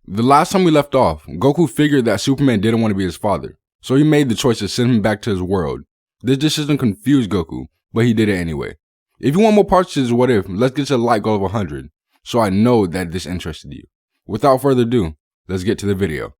The last time we left off, Goku figured that Superman didn't want to be his father, so he made the choice to send him back to his world. This decision confused Goku, but he did it anyway. If you want more parts to this what if, let's get to the like goal of 100, so I know that this interested you. Without further ado, let's get to the video.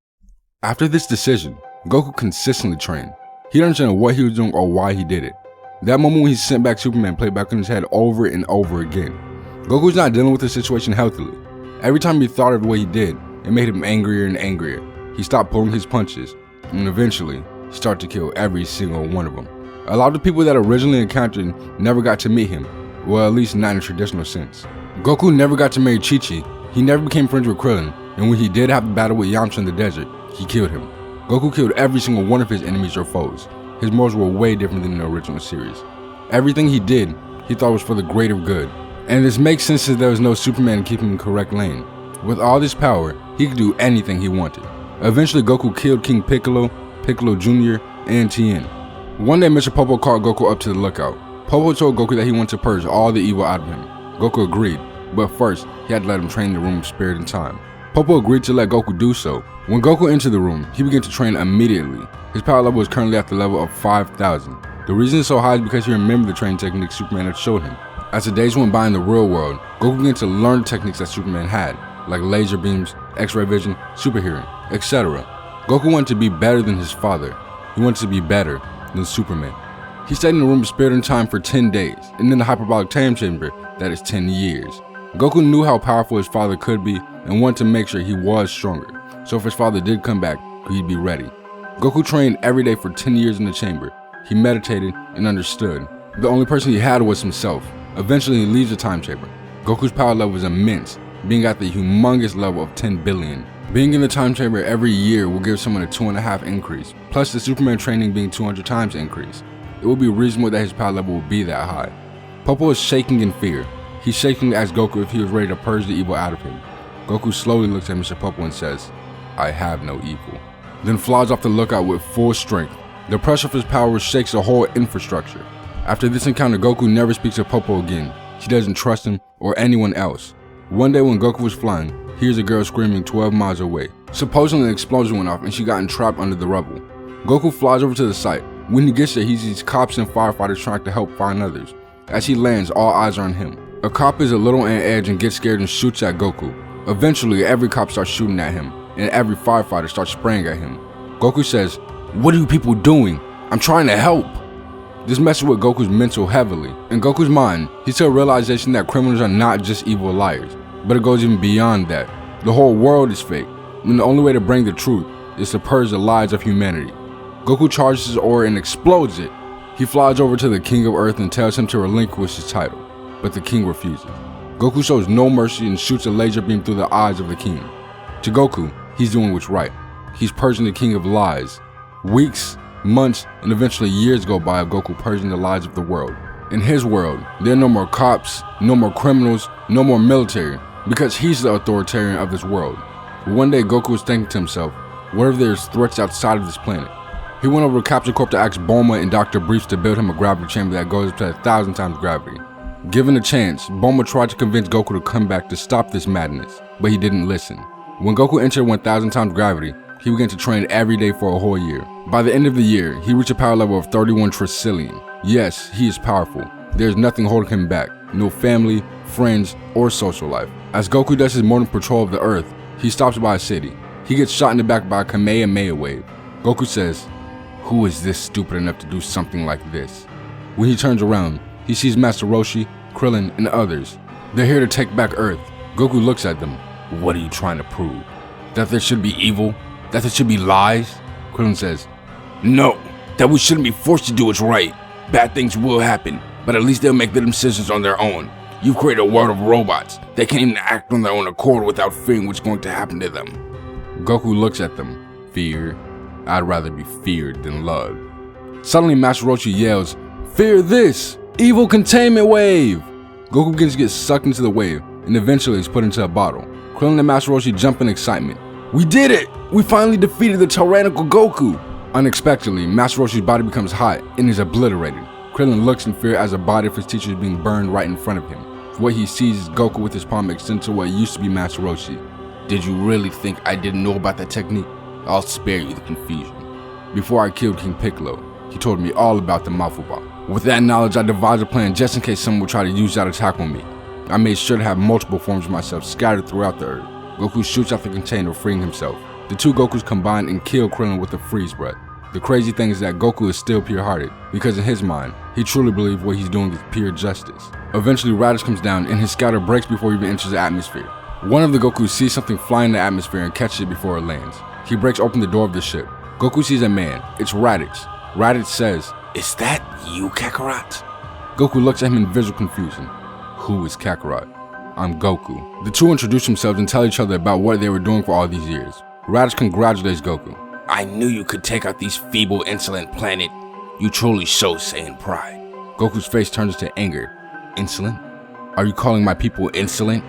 After this decision, Goku consistently trained. He didn't understand what he was doing or why he did it. That moment when he sent back Superman played back in his head over and over again. Goku's not dealing with the situation healthily. Every time he thought of what he did, it made him angrier and angrier. He stopped pulling his punches, and eventually, he started to kill every single one of them. A lot of the people that originally encountered never got to meet him, well, at least not in a traditional sense. Goku never got to marry Chi-Chi, he never became friends with Krillin, and when he did have the battle with Yamcha in the desert, he killed him. Goku killed every single one of his enemies or foes. His motives were way different than in the original series. Everything he did, he thought was for the greater good. And this makes sense since there was no Superman keeping him in the correct lane. With all this power, he could do anything he wanted. Eventually, Goku killed King Piccolo, Piccolo Jr., and Tien. One day, Mr. Popo called Goku up to the lookout. Popo told Goku that he wanted to purge all the evil out of him. Goku agreed, but first, he had to let him train in the room of spirit and time. Popo agreed to let Goku do so. When Goku entered the room, he began to train immediately. His power level was currently at the level of 5,000. The reason it's so high is because he remembered the training techniques Superman had showed him. As the days went by in the real world, Goku began to learn the techniques that Superman had, like laser beams, X-ray vision, super hearing, etc. Goku wanted to be better than his father. He wanted to be better than Superman. He stayed in the room of spirit and time for 10 days, and in the hyperbolic time chamber, that is 10 years. Goku knew how powerful his father could be and wanted to make sure he was stronger, so if his father did come back, he'd be ready. Goku trained every day for 10 years in the chamber. He meditated and understood. The only person he had was himself. Eventually, he leaves the time chamber. Goku's power level was immense, being at the humongous level of 10 billion. Being in the time chamber every year will give someone a 2.5 increase, plus the Superman training being 200 times increase. It would be reasonable that his power level would be that high. Popo is shaking in fear. He shakingly asks Goku if he was ready to purge the evil out of him. Goku slowly looks at Mr. Popo and says, "I have no evil," then flies off the lookout with full strength. The pressure of his power shakes the whole infrastructure. After this encounter, Goku never speaks to Popo again. He doesn't trust him or anyone else. One day when Goku was flying, he hears a girl screaming 12 miles away. Supposedly an explosion went off and she got entrapped under the rubble. Goku flies over to the site. When he gets there, he sees cops and firefighters trying to help find others. As he lands, all eyes are on him. A cop is a little on edge and gets scared and shoots at Goku. Eventually, every cop starts shooting at him, and every firefighter starts spraying at him. Goku says, "What are you people doing? I'm trying to help." This messes with Goku's mental heavily. In Goku's mind, he's to a realization that criminals are not just evil liars, but it goes even beyond that. The whole world is fake, and the only way to bring the truth is to purge the lies of humanity. Goku charges his aura and explodes it. He flies over to the King of Earth and tells him to relinquish his title, but the king refuses. Goku shows no mercy and shoots a laser beam through the eyes of the king. To Goku, he's doing what's right. He's purging the king of lies. Weeks, months, and eventually years go by of Goku purging the lies of the world. In his world, there are no more cops, no more criminals, no more military, because he's the authoritarian of this world. One day Goku was thinking to himself, what if there's threats outside of this planet? He went over to Capsule Corp to ask Bulma and Dr. Briefs to build him a gravity chamber that goes up to 1,000 times gravity. Given a chance, Bulma tried to convince Goku to come back to stop this madness, but he didn't listen. When Goku entered 1,000 times gravity, he began to train every day for a whole year. By the end of the year, he reached a power level of 31 trillion. Yes, he is powerful. There's nothing holding him back. No family, friends, or social life. As Goku does his morning patrol of the Earth, he stops by a city. He gets shot in the back by a Kamehameha wave. Goku says, "Who is this stupid enough to do something like this?" When he turns around, he sees Master Roshi, Krillin, and others. They're here to take back Earth. Goku looks at them. "What are you trying to prove? That there should be evil? That there should be lies?" Krillin says, "No, that we shouldn't be forced to do what's right. Bad things will happen, but at least they'll make the decisions on their own. You've created a world of robots. They can't even act on their own accord without fearing what's going to happen to them." Goku looks at them. Fear? I'd rather be feared than loved. Suddenly Master Roshi yells, "Fear this! Evil containment wave!" Goku begins to get sucked into the wave, and eventually is put into a bottle. Krillin and Master Roshi jump in excitement. "We did it! We finally defeated the tyrannical Goku!" Unexpectedly, Master Roshi's body becomes hot and is obliterated. Krillin looks in fear as the body of his teacher is being burned right in front of him. What he sees is Goku with his palm extended to what used to be Master Roshi. Did you really think I didn't know about that technique? I'll spare you the confusion. Before I killed King Piccolo, he told me all about the Mafuba. With that knowledge, I devised a plan just in case someone would try to use that attack on me. I made sure to have multiple forms of myself scattered throughout the earth. Goku shoots out the container, freeing himself. The two Gokus combine and kill Krillin with a freeze breath. The crazy thing is that Goku is still pure-hearted, because in his mind, he truly believes what he's doing is pure justice. Eventually, Raditz comes down and his scouter breaks before he even enters the atmosphere. One of the Gokus sees something fly in the atmosphere and catches it before it lands. He breaks open the door of the ship. Goku sees a man. It's Raditz. Raditz says, "Is that you, Kakarot?" Goku looks at him in visual confusion. Who is Kakarot? I'm Goku. The two introduce themselves and tell each other about what they were doing for all these years. Raditz congratulates Goku. I knew you could take out these feeble, insolent planet. You truly show Saiyan pride. Goku's face turns to anger. Insolent? Are you calling my people insolent?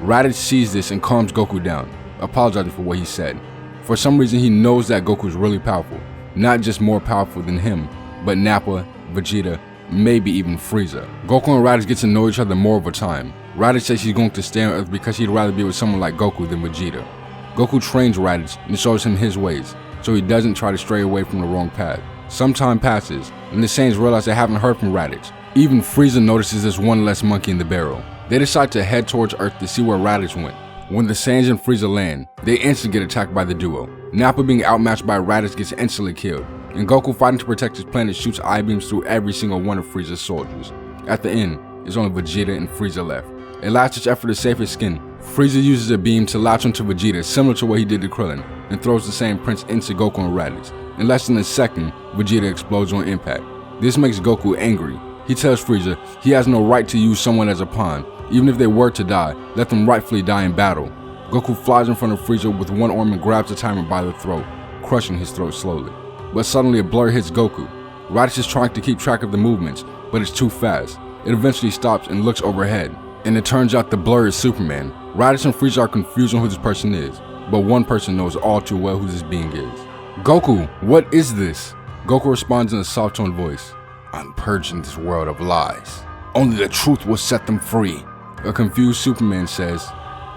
Raditz sees this and calms Goku down, apologizing for what he said. For some reason, he knows that Goku is really powerful. Not just more powerful than him, but Nappa, Vegeta, maybe even Frieza. Goku and Raditz get to know each other more over time. Raditz says he's going to stay on Earth because he'd rather be with someone like Goku than Vegeta. Goku trains Raditz and shows him his ways, so he doesn't try to stray away from the wrong path. Some time passes, and the Saiyans realize they haven't heard from Raditz. Even Frieza notices there's one less monkey in the barrel. They decide to head towards Earth to see where Raditz went. When the Saiyans and Frieza land, they instantly get attacked by the duo. Nappa, being outmatched by Raditz, gets instantly killed, and Goku, fighting to protect his planet, shoots I-beams through every single one of Frieza's soldiers. At the end, there's only Vegeta and Frieza left. A last-ditch effort to save his skin, Frieza uses a beam to latch onto Vegeta, similar to what he did to Krillin, and throws the same prince into Goku and Raditz. In less than a second, Vegeta explodes on impact. This makes Goku angry. He tells Frieza he has no right to use someone as a pawn. Even if they were to die, let them rightfully die in battle. Goku flies in front of Frieza with one arm and grabs the timer by the throat, crushing his throat slowly. But suddenly a blur hits Goku. Raditz is trying to keep track of the movements, but it's too fast. It eventually stops and looks overhead, and it turns out the blur is Superman. Raditz and Frieza are confused on who this person is, but one person knows all too well who this being is. Goku, what is this? Goku responds in a soft-toned voice. I'm purging this world of lies. Only the truth will set them free. A confused Superman says,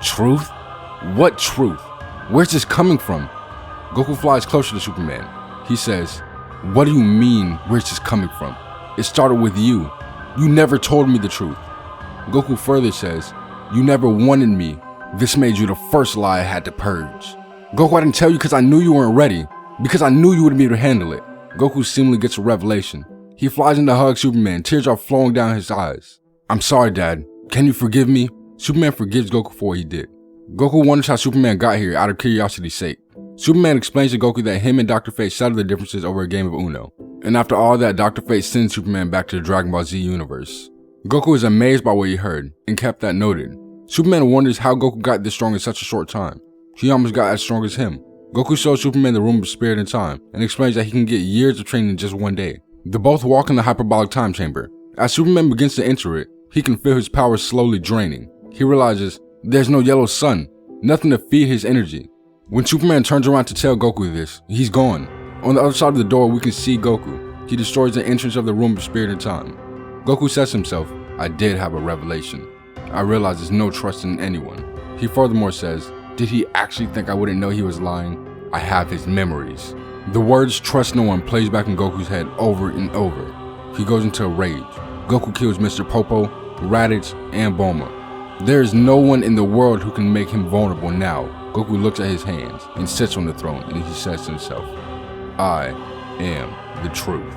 Truth? What truth? Where's this coming from? Goku flies closer to Superman. He says, what do you mean, where's this coming from? It started with you. You never told me the truth. Goku further says, you never wanted me. This made you the first lie I had to purge. Goku, I didn't tell you because I knew you weren't ready. Because I knew you wouldn't be able to handle it. Goku seemingly gets a revelation. He flies in to hug Superman, tears are flowing down his eyes. I'm sorry, Dad. Can you forgive me? Superman forgives Goku for what he did. Goku wonders how Superman got here out of curiosity's sake. Superman explains to Goku that him and Dr. Fate settled their differences over a game of Uno. And after all that, Dr. Fate sends Superman back to the Dragon Ball Z universe. Goku is amazed by what he heard, and kept that noted. Superman wonders how Goku got this strong in such a short time. He almost got as strong as him. Goku shows Superman the room of spirit and time, and explains that he can get years of training in just one day. They both walk in the hyperbolic time chamber. As Superman begins to enter it, he can feel his power slowly draining. He realizes there's no yellow sun, nothing to feed his energy. When Superman turns around to tell Goku this, he's gone. On the other side of the door, we can see Goku. He destroys the entrance of the room of spirit and time. Goku says to himself, I did have a revelation. I realize there's no trust in anyone. He furthermore says, did he actually think I wouldn't know he was lying? I have his memories. The words trust no one plays back in Goku's head over and over. He goes into a rage. Goku kills Mr. Popo, Raditz, and Bulma. There is no one in the world who can make him vulnerable now. Goku looks at his hands and sits on the throne, and he says to himself, I am the truth.